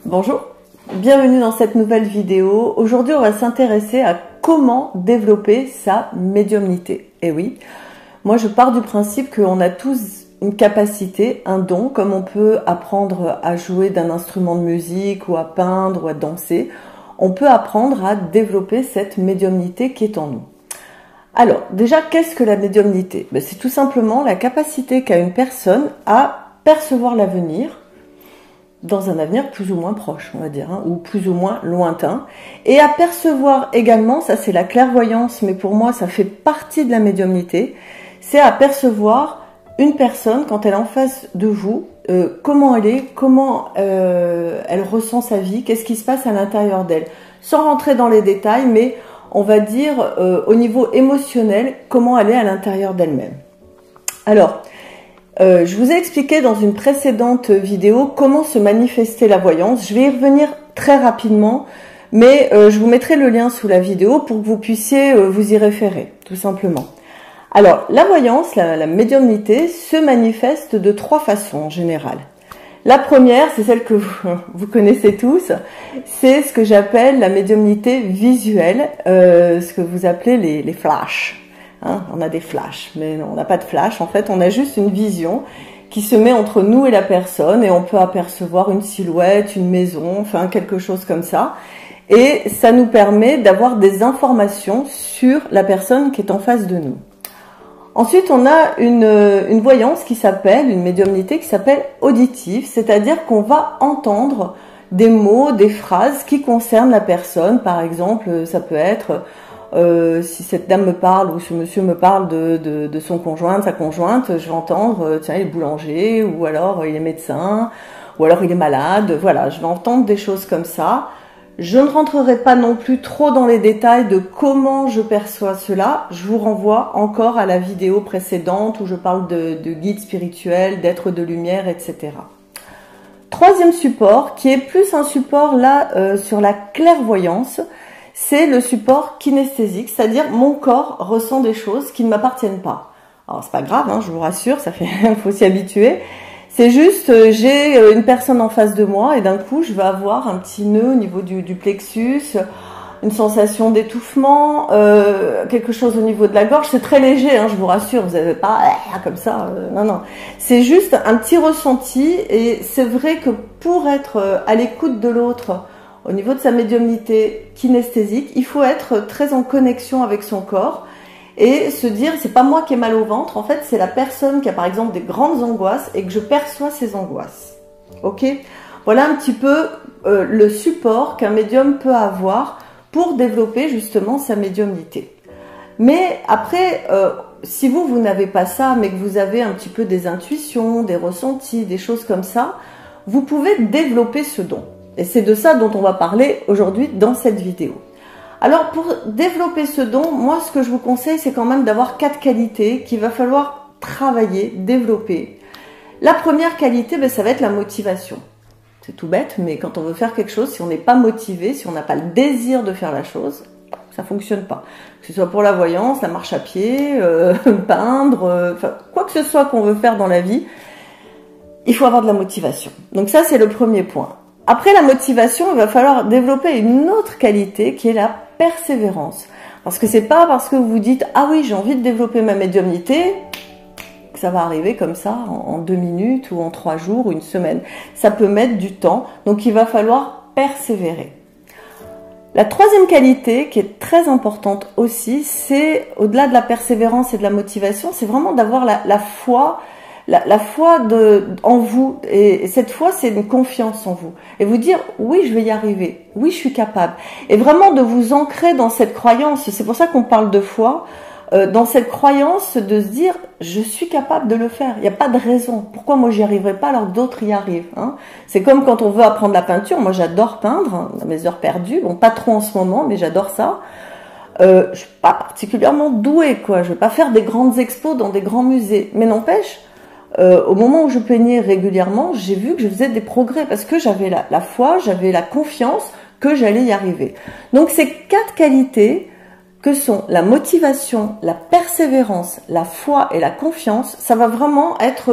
Bonjour, bienvenue dans cette nouvelle vidéo. Aujourd'hui, on va s'intéresser à comment développer sa médiumnité. Et oui, moi je pars du principe qu'on a tous une capacité, un don, comme on peut apprendre à jouer d'un instrument de musique ou à peindre ou à danser. On peut apprendre à développer cette médiumnité qui est en nous. Alors, déjà, qu'est-ce que la médiumnité? C'est tout simplement la capacité qu'a une personne à percevoir l'avenir, dans un avenir plus ou moins proche, on va dire, ou plus ou moins lointain, et à percevoir également, ça c'est la clairvoyance, mais pour moi ça fait partie de la médiumnité, c'est à percevoir une personne quand elle est en face de vous, comment elle est, comment elle ressent sa vie, qu'est-ce qui se passe à l'intérieur d'elle, sans rentrer dans les détails, mais on va dire au niveau émotionnel, comment elle est à l'intérieur d'elle-même. Alors, je vous ai expliqué dans une précédente vidéo comment se manifestait la voyance. Je vais y revenir très rapidement, mais je vous mettrai le lien sous la vidéo pour que vous puissiez vous y référer, tout simplement. Alors, la voyance, la médiumnité, se manifeste de trois façons en général. La première, c'est celle que vous connaissez tous, c'est ce que j'appelle la médiumnité visuelle, ce que vous appelez les flashs. Hein, on a des flashs, mais non, on n'a pas de flash. En fait, on a juste une vision qui se met entre nous et la personne et on peut apercevoir une silhouette, une maison, enfin quelque chose comme ça. Et ça nous permet d'avoir des informations sur la personne qui est en face de nous. Ensuite, on a une voyance qui s'appelle, une médiumnité qui s'appelle auditive, c'est-à-dire qu'on va entendre des mots, des phrases qui concernent la personne. Par exemple, ça peut être... si cette dame me parle ou ce monsieur me parle de son conjoint, de sa conjointe, je vais entendre, tiens, il est boulanger, ou alors il est médecin, ou alors il est malade, voilà, je vais entendre des choses comme ça. Je ne rentrerai pas non plus trop dans les détails de comment je perçois cela, je vous renvoie encore à la vidéo précédente où je parle de guides spirituels, d'êtres de lumière, etc. Troisième support, qui est plus un support là sur la clairvoyance, c'est le support kinesthésique, c'est-à-dire mon corps ressent des choses qui ne m'appartiennent pas. Alors c'est pas grave, hein, je vous rassure, ça fait, faut s'y habituer. C'est juste, j'ai une personne en face de moi et d'un coup je vais avoir un petit nœud au niveau du plexus, une sensation d'étouffement, quelque chose au niveau de la gorge. C'est très léger, hein, je vous rassure, vous n'avez pas comme ça, non, non. C'est juste un petit ressenti et c'est vrai que pour être à l'écoute de l'autre, au niveau de sa médiumnité kinesthésique, il faut être très en connexion avec son corps et se dire, c'est pas moi qui ai mal au ventre, en fait, c'est la personne qui a par exemple des grandes angoisses et que je perçois ces angoisses. Ok ? Voilà un petit peu le support qu'un médium peut avoir pour développer justement sa médiumnité. Mais après, si vous n'avez pas ça, mais que vous avez un petit peu des intuitions, des ressentis, des choses comme ça, vous pouvez développer ce don. Et c'est de ça dont on va parler aujourd'hui dans cette vidéo. Alors pour développer ce don, moi ce que je vous conseille c'est quand même d'avoir 4 qualités qu'il va falloir travailler, développer. La première qualité, ça va être la motivation. C'est tout bête, mais quand on veut faire quelque chose, si on n'est pas motivé, si on n'a pas le désir de faire la chose, ça ne fonctionne pas. Que ce soit pour la voyance, la marche à pied, peindre, quoi que ce soit qu'on veut faire dans la vie, il faut avoir de la motivation. Donc ça c'est le premier point. Après la motivation, il va falloir développer une autre qualité qui est la persévérance. Parce que c'est pas parce que vous vous dites « Ah oui, j'ai envie de développer ma médiumnité » que ça va arriver comme ça en 2 minutes ou en 3 jours ou une semaine. Ça peut mettre du temps, donc il va falloir persévérer. La troisième qualité qui est très importante aussi, c'est au-delà de la persévérance et de la motivation, c'est vraiment d'avoir la foi. La foi en vous, et cette foi c'est une confiance en vous, et vous dire oui je vais y arriver, oui je suis capable, et vraiment de vous ancrer dans cette croyance, c'est pour ça qu'on parle de foi, dans cette croyance de se dire je suis capable de le faire, il n'y a pas de raison, pourquoi moi j'y arriverai pas alors que d'autres y arrivent, hein. C'est comme quand on veut apprendre la peinture, moi j'adore peindre, hein, dans mes heures perdues, bon pas trop en ce moment mais j'adore ça. Je suis pas particulièrement douée quoi, je vais pas faire des grandes expos dans des grands musées, mais n'empêche, au moment où je peignais régulièrement, j'ai vu que je faisais des progrès parce que j'avais la foi, j'avais la confiance que j'allais y arriver. Donc ces 4 qualités que sont la motivation, la persévérance, la foi et la confiance, ça va vraiment être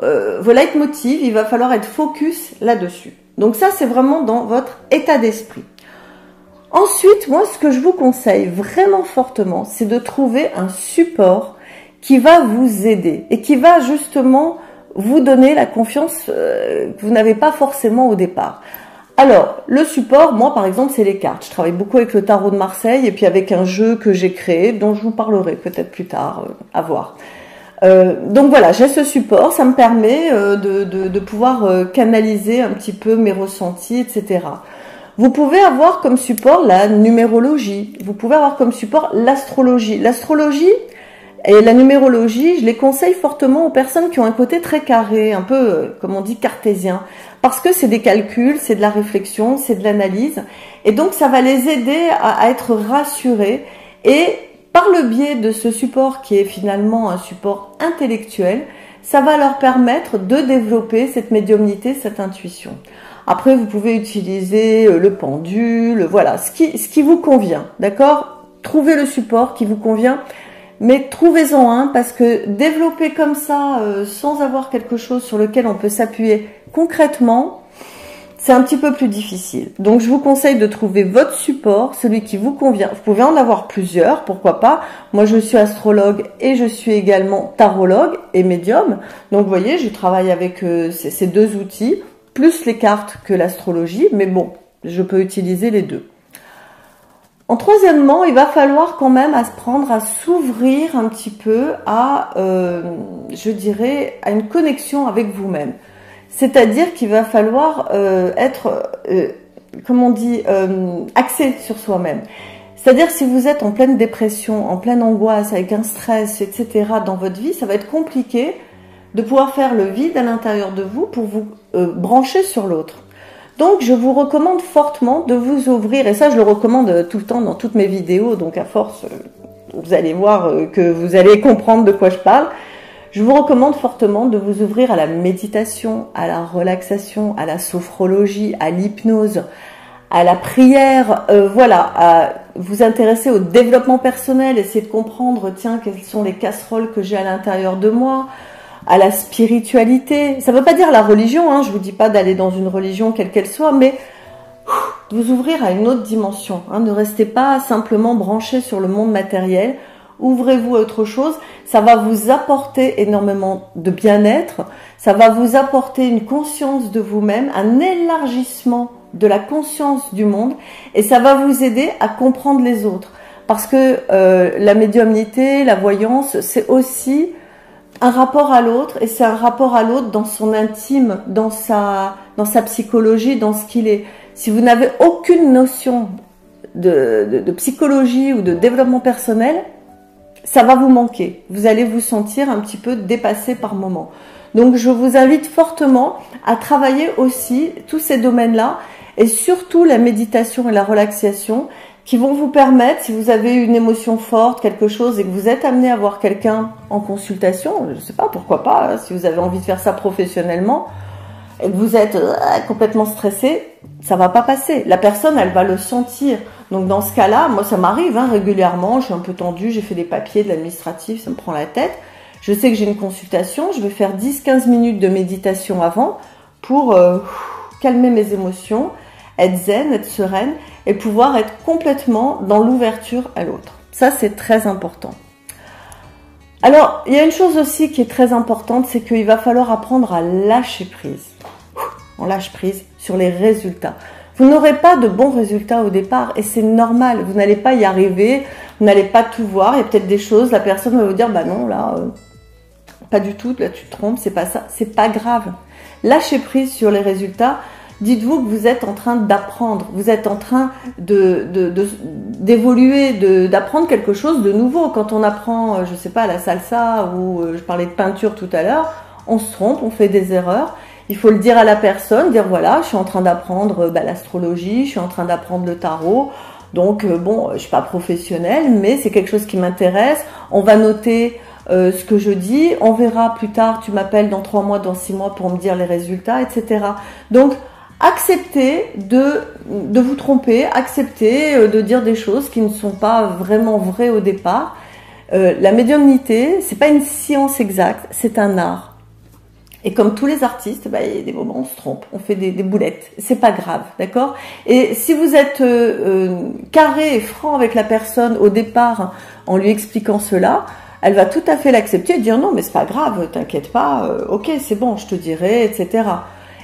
vos leitmotivs, il va falloir être focus là-dessus. Donc ça, c'est vraiment dans votre état d'esprit. Ensuite, moi, ce que je vous conseille vraiment fortement, c'est de trouver un support qui va vous aider et qui va justement vous donner la confiance que vous n'avez pas forcément au départ. Alors, le support, moi par exemple, c'est les cartes. Je travaille beaucoup avec le tarot de Marseille et puis avec un jeu que j'ai créé, dont je vous parlerai peut-être plus tard, à voir. Donc voilà, j'ai ce support, ça me permet de pouvoir canaliser un petit peu mes ressentis, etc. Vous pouvez avoir comme support la numérologie, vous pouvez avoir comme support l'astrologie. L'astrologie et la numérologie, je les conseille fortement aux personnes qui ont un côté très carré, un peu, comme on dit, cartésien. Parce que c'est des calculs, c'est de la réflexion, c'est de l'analyse. Et donc, ça va les aider à être rassurés. Et par le biais de ce support qui est finalement un support intellectuel, ça va leur permettre de développer cette médiumnité, cette intuition. Après, vous pouvez utiliser le pendule, voilà, ce qui vous convient, d'accord? Trouvez le support qui vous convient. Mais trouvez-en un parce que développer comme ça, sans avoir quelque chose sur lequel on peut s'appuyer concrètement, c'est un petit peu plus difficile. Donc je vous conseille de trouver votre support, celui qui vous convient. Vous pouvez en avoir plusieurs, pourquoi pas. Moi je suis astrologue et je suis également tarologue et médium. Donc vous voyez, je travaille avec ces deux outils, plus les cartes que l'astrologie, mais bon, je peux utiliser les deux. En troisièmement, il va falloir quand même apprendre à s'ouvrir un petit peu à, je dirais, à une connexion avec vous-même. C'est-à-dire qu'il va falloir être, comme on dit, axé sur soi-même. C'est-à-dire si vous êtes en pleine dépression, en pleine angoisse, avec un stress, etc. dans votre vie, ça va être compliqué de pouvoir faire le vide à l'intérieur de vous pour vous brancher sur l'autre. Donc, je vous recommande fortement de vous ouvrir, et ça, je le recommande tout le temps dans toutes mes vidéos, donc à force, vous allez voir que vous allez comprendre de quoi je parle. Je vous recommande fortement de vous ouvrir à la méditation, à la relaxation, à la sophrologie, à l'hypnose, à la prière, voilà, à vous intéresser au développement personnel, essayer de comprendre, tiens, quelles sont les casseroles que j'ai à l'intérieur de moi, à la spiritualité. Ça ne veut pas dire la religion, hein, je vous dis pas d'aller dans une religion quelle qu'elle soit, mais de vous ouvrir à une autre dimension. Hein, ne restez pas simplement branché sur le monde matériel. Ouvrez-vous à autre chose. Ça va vous apporter énormément de bien-être. Ça va vous apporter une conscience de vous-même, un élargissement de la conscience du monde, et ça va vous aider à comprendre les autres. Parce que la médiumnité, la voyance, c'est aussi un rapport à l'autre, et c'est un rapport à l'autre dans son intime, dans sa psychologie, dans ce qu'il est. Si vous n'avez aucune notion de psychologie ou de développement personnel, ça va vous manquer. Vous allez vous sentir un petit peu dépassé par moment. Donc je vous invite fortement à travailler aussi tous ces domaines-là, et surtout la méditation et la relaxation, qui vont vous permettre, si vous avez une émotion forte, quelque chose, et que vous êtes amené à voir quelqu'un en consultation, je ne sais pas, pourquoi pas, si vous avez envie de faire ça professionnellement, et que vous êtes complètement stressé, ça va pas passer. La personne, elle va le sentir. Donc dans ce cas-là, moi ça m'arrive régulièrement, je suis un peu tendue, j'ai fait des papiers de l'administratif, ça me prend la tête. Je sais que j'ai une consultation, je vais faire 10-15 minutes de méditation avant pour calmer mes émotions, être zen, être sereine et pouvoir être complètement dans l'ouverture à l'autre. Ça, c'est très important. Alors, il y a une chose aussi qui est très importante, c'est qu'il va falloir apprendre à lâcher prise. On lâche prise sur les résultats. Vous n'aurez pas de bons résultats au départ et c'est normal. Vous n'allez pas y arriver, vous n'allez pas tout voir. Il y a peut-être des choses, la personne va vous dire, bah non, là, pas du tout, là tu te trompes, c'est pas ça. C'est pas grave. Lâchez prise sur les résultats. Dites-vous que vous êtes en train d'apprendre, vous êtes en train d'évoluer, d'apprendre quelque chose de nouveau. Quand on apprend, je sais pas, la salsa ou je parlais de peinture tout à l'heure, on se trompe, on fait des erreurs. Il faut le dire à la personne, dire voilà, je suis en train d'apprendre l'astrologie, je suis en train d'apprendre le tarot. Donc bon, je suis pas professionnelle, mais c'est quelque chose qui m'intéresse. On va noter ce que je dis, on verra plus tard, tu m'appelles dans 3 mois, dans 6 mois pour me dire les résultats, etc. Donc, acceptez de vous tromper, acceptez de dire des choses qui ne sont pas vraiment vraies au départ. La médiumnité, c'est pas une science exacte, c'est un art. Et comme tous les artistes, bah, il y a des moments où on se trompe, on fait des boulettes. C'est pas grave, d'accord? Et si vous êtes carré et franc avec la personne au départ en lui expliquant cela, elle va tout à fait l'accepter et dire non, mais c'est pas grave, t'inquiète pas, ok, c'est bon, je te dirai, etc.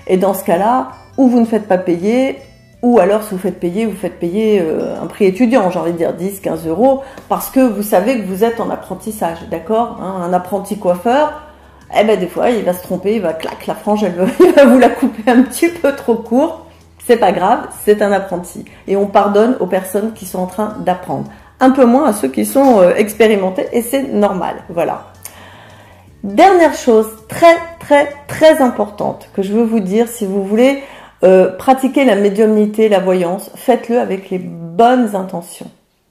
Et dans ce cas-là, ou vous ne faites pas payer, ou alors si vous faites payer un prix étudiant, j'ai envie de dire 10, 15 euros, parce que vous savez que vous êtes en apprentissage, d'accord? Un apprenti coiffeur, eh ben des fois il va se tromper, il va clac, la frange il va vous la couper un petit peu trop court, c'est pas grave, c'est un apprenti. Et on pardonne aux personnes qui sont en train d'apprendre. Un peu moins à ceux qui sont expérimentés, et c'est normal, voilà. Dernière chose très importante que je veux vous dire, si vous voulez pratiquer la médiumnité, la voyance, faites-le avec les bonnes intentions.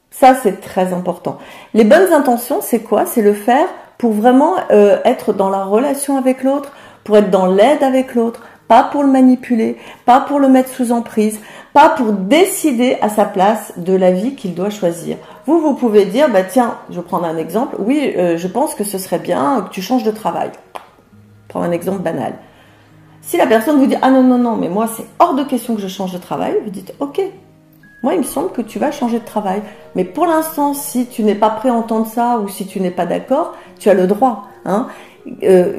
Ça, c'est très important. Les bonnes intentions, c'est quoi? C'est le faire pour vraiment être dans la relation avec l'autre, pour être dans l'aide avec l'autre, pas pour le manipuler, pas pour le mettre sous emprise, pas pour décider à sa place de la vie qu'il doit choisir. Vous pouvez dire, bah tiens, je vais prendre un exemple, oui, je pense que ce serait bien que tu changes de travail. Prends un exemple banal. Si la personne vous dit, ah non, mais moi c'est hors de question que je change de travail, vous dites, ok, moi il me semble que tu vas changer de travail. Mais pour l'instant, si tu n'es pas prêt à entendre ça ou si tu n'es pas d'accord, tu as le droit. Hein.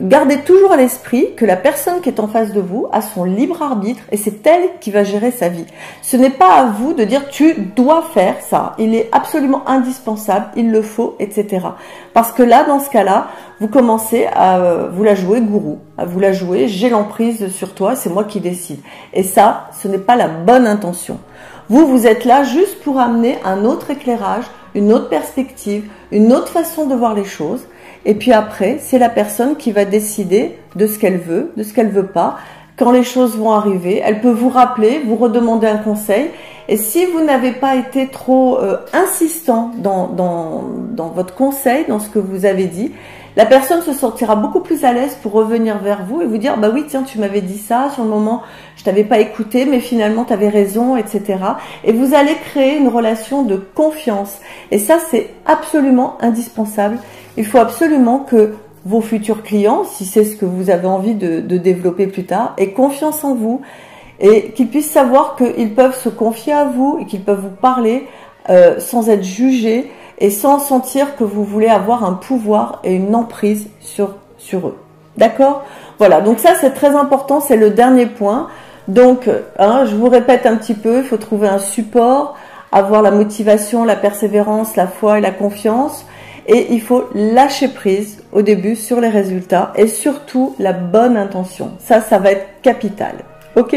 Gardez toujours à l'esprit que la personne qui est en face de vous a son libre arbitre et c'est elle qui va gérer sa vie. Ce n'est pas à vous de dire tu dois faire ça, il est absolument indispensable, il le faut, etc. Parce que là, dans ce cas-là, vous commencez à vous la jouer gourou, à vous la jouer j'ai l'emprise sur toi, c'est moi qui décide. Et ça, ce n'est pas la bonne intention. Vous êtes là juste pour amener un autre éclairage, une autre perspective, une autre façon de voir les choses. Et puis après, c'est la personne qui va décider de ce qu'elle veut, de ce qu'elle veut pas. Quand les choses vont arriver, elle peut vous rappeler, vous redemander un conseil. Et si vous n'avez pas été trop insistant dans votre conseil, dans ce que vous avez dit, la personne se sentira beaucoup plus à l'aise pour revenir vers vous et vous dire, bah oui, tiens, tu m'avais dit ça, sur le moment, je t'avais pas écouté, mais finalement, tu avais raison, etc. Et vous allez créer une relation de confiance. Et ça, c'est absolument indispensable. Il faut absolument que vos futurs clients, si c'est ce que vous avez envie de développer plus tard, aient confiance en vous et qu'ils puissent savoir qu'ils peuvent se confier à vous et qu'ils peuvent vous parler sans être jugés et sans sentir que vous voulez avoir un pouvoir et une emprise sur eux. D'accord? Voilà, donc ça c'est très important, c'est le dernier point. Donc, je vous répète un petit peu, il faut trouver un support, avoir la motivation, la persévérance, la foi et la confiance. Et il faut lâcher prise au début sur les résultats et surtout la bonne intention. Ça va être capital. Ok?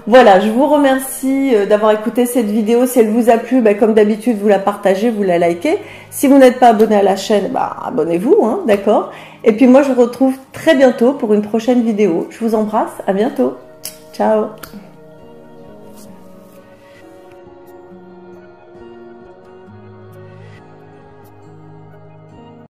Voilà, je vous remercie d'avoir écouté cette vidéo. Si elle vous a plu, comme d'habitude, vous la partagez, vous la likez. Si vous n'êtes pas abonné à la chaîne, abonnez-vous, hein, d'accord? Et puis moi, je vous retrouve très bientôt pour une prochaine vidéo. Je vous embrasse, à bientôt. Ciao!